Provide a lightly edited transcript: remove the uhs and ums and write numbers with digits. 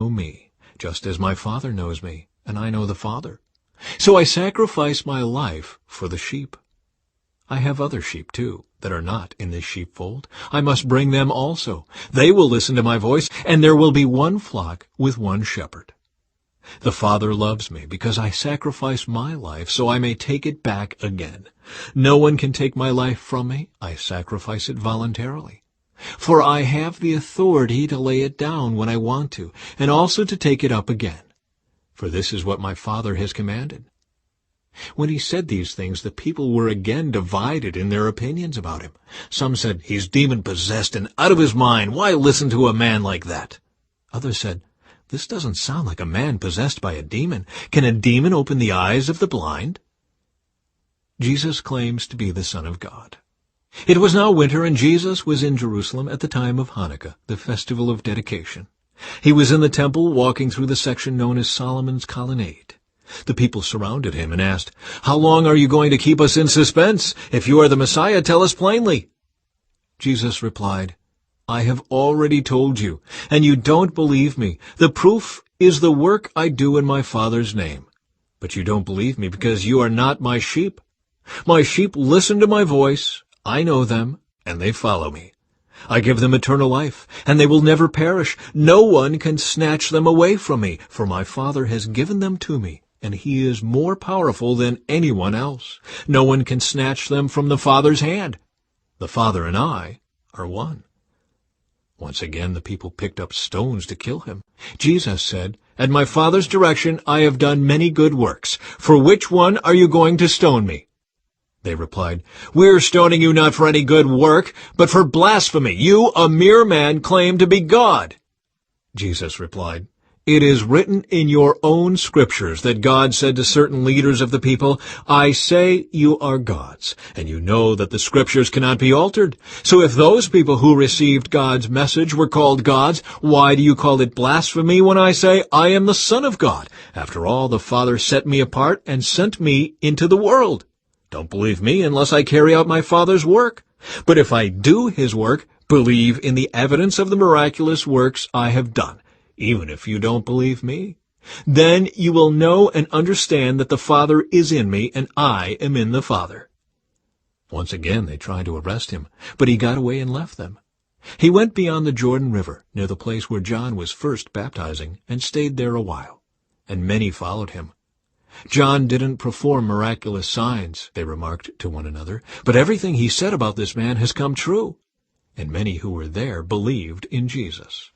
know me, just as my Father knows me, and I know the Father. So I sacrifice my life for the sheep. I have other sheep, too, that are not in this sheepfold. I must bring them also. They will listen to my voice, and there will be one flock with one shepherd. The Father loves me because I sacrifice my life so I may take it back again. No one can take my life from me. I sacrifice it voluntarily. For I have the authority to lay it down when I want to, and also to take it up again. For this is what my Father has commanded. When he said these things, the people were again divided in their opinions about him. Some said, "He's demon-possessed and out of his mind. Why listen to a man like that?" Others said, "This doesn't sound like a man possessed by a demon. Can a demon open the eyes of the blind?" Jesus claims to be the Son of God. It was now winter, and Jesus was in Jerusalem at the time of Hanukkah, the festival of dedication. He was in the temple, walking through the section known as Solomon's Colonnade. The people surrounded him and asked, "How long are you going to keep us in suspense? If you are the Messiah, tell us plainly." Jesus replied, "I have already told you, and you don't believe me. The proof is the work I do in my Father's name. But you don't believe me because you are not my sheep. My sheep listen to my voice. I know them, and they follow me. I give them eternal life, and they will never perish. No one can snatch them away from me, for my Father has given them to me, and he is more powerful than anyone else. No one can snatch them from the Father's hand. The Father and I are one." Once again the people picked up stones to kill him. Jesus said, "At my Father's direction I have done many good works. For which one are you going to stone me?" They replied, "We're stoning you not for any good work, but for blasphemy. You, a mere man, claim to be God." Jesus replied, "It is written in your own scriptures that God said to certain leaders of the people, 'I say you are gods,' and you know that the scriptures cannot be altered. So if those people who received God's message were called gods, why do you call it blasphemy when I say I am the Son of God? After all, the Father set me apart and sent me into the world. Don't believe me unless I carry out my Father's work. But if I do his work, believe in the evidence of the miraculous works I have done, even if you don't believe me. Then you will know and understand that the Father is in me, and I am in the Father." Once again they tried to arrest him, but he got away and left them. He went beyond the Jordan River, near the place where John was first baptizing, and stayed there a while, and many followed him. "John didn't perform miraculous signs," they remarked to one another, "but everything he said about this man has come true." And many who were there believed in Jesus.